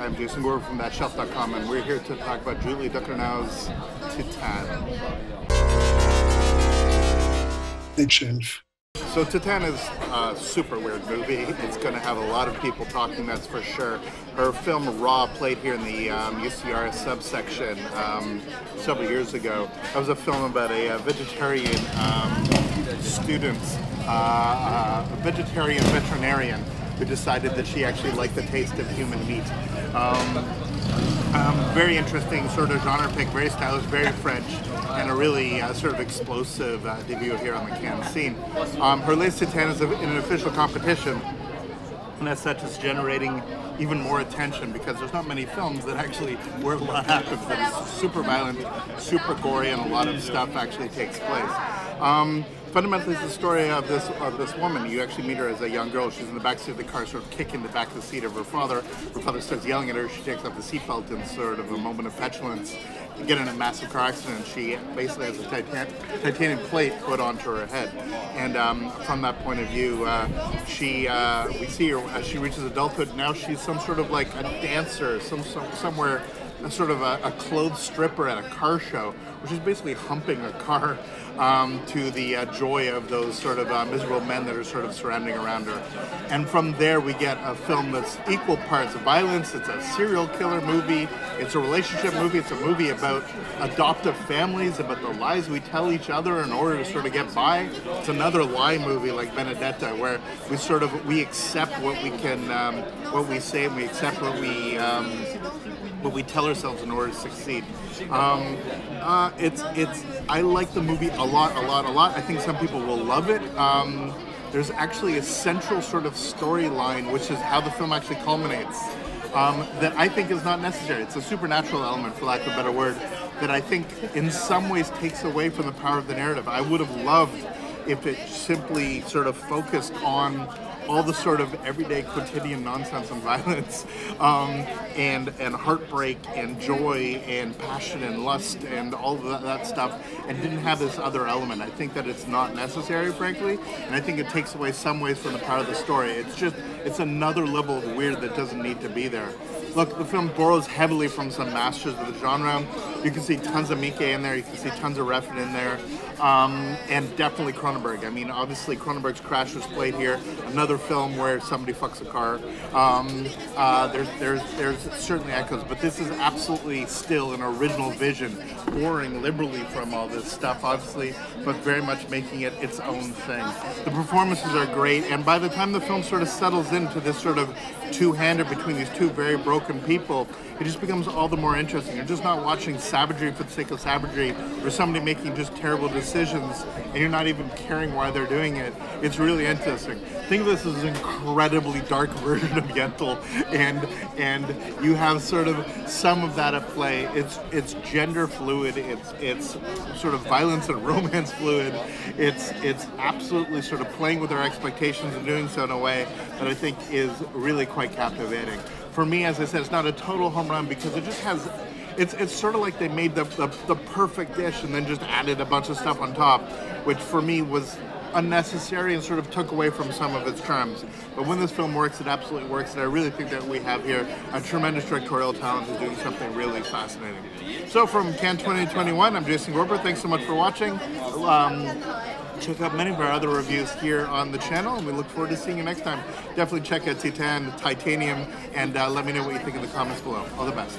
I'm Jason Gorber from ThatShelf.com, and we're here to talk about Julia Ducournau's TITANE. ThatShelf. So TITANE is a super weird movie. It's going to have a lot of people talking, that's for sure. Her film Raw played here in the UCR subsection several years ago. That was a film about a vegetarian student, a vegetarian veterinarian who decided that she actually liked the taste of human meat. Very interesting sort of genre pick, very stylish, very French, and a really sort of explosive debut here on the Cannes scene. Her latest TITANE is in an official competition, and as such it's generating even more attention because there's not many films that actually where a lot happens, that is super violent, super gory, and a lot of stuff actually takes place. Fundamentally, it's the story of this woman. You actually meet her as a young girl. She's in the backseat of the car, sort of kicking the back of the seat of her father. Her father starts yelling at her. She takes off the seatbelt in sort of a moment of petulance. You get in a massive car accident. She basically has a titanium plate put onto her head. And from that point of view, we see her as she reaches adulthood. Now she's some sort of like a dancer, somewhere. A sort of a clothes stripper at a car show, which is basically humping a car to the joy of those sort of miserable men that are sort of surrounding around her. And from there we get a film that's equal parts of violence, it's a serial killer movie, it's a relationship movie, it's a movie about adoptive families, about the lies we tell each other in order to sort of get by. It's another lie movie like Benedetta, where we accept what we can, what we say, and we accept what we tell ourselves in order to succeed. I like the movie a lot. I think some people will love it. There's actually a central sort of storyline, which is how the film actually culminates, that I think is not necessary. It's a supernatural element, for lack of a better word, that I think in some ways takes away from the power of the narrative. I would have loved if it simply sort of focused on all the sort of everyday quotidian nonsense and violence, and heartbreak and joy and passion and lust and all of that stuff, and didn't have this other element. I think that it's not necessary, frankly, and I think it takes away some ways from the power of the story. It's another level of weird that doesn't need to be there. Look, the film borrows heavily from some masters of the genre. You can see tons of Mieke in there, you can see tons of Refn in there, and definitely Cronenberg. I mean, obviously Cronenberg's Crash was played here, another film where somebody fucks a car. There's certainly echoes, but this is absolutely still an original vision, borrowing liberally from all this stuff, obviously, but very much making it its own thing. The performances are great, and by the time the film sort of settles into this sort of two-hander between these two very broken people, it just becomes all the more interesting. You're just not watching savagery for the sake of savagery, or somebody making just terrible decisions, and you're not even caring why they're doing it. It's really interesting. Think of this as an incredibly dark version of Yentl, and you have sort of some of that at play. It's gender fluid. It's sort of violence and romance fluid. It's absolutely sort of playing with our expectations and doing so in a way that I think is really quite captivating. For me, as I said, it's not a total home run because it just has. It's sort of like they made the perfect dish and then just added a bunch of stuff on top, which for me was unnecessary and sort of took away from some of its charms. But when this film works, it absolutely works, and I really think that we have here a tremendous directorial talent who's doing something really fascinating. So from Cannes 2021, I'm Jason Gorber. Thanks so much for watching. Check out many of our other reviews here on the channel, and we look forward to seeing you next time. Definitely check out TITANE, Titanium, and let me know what you think in the comments below. All the best.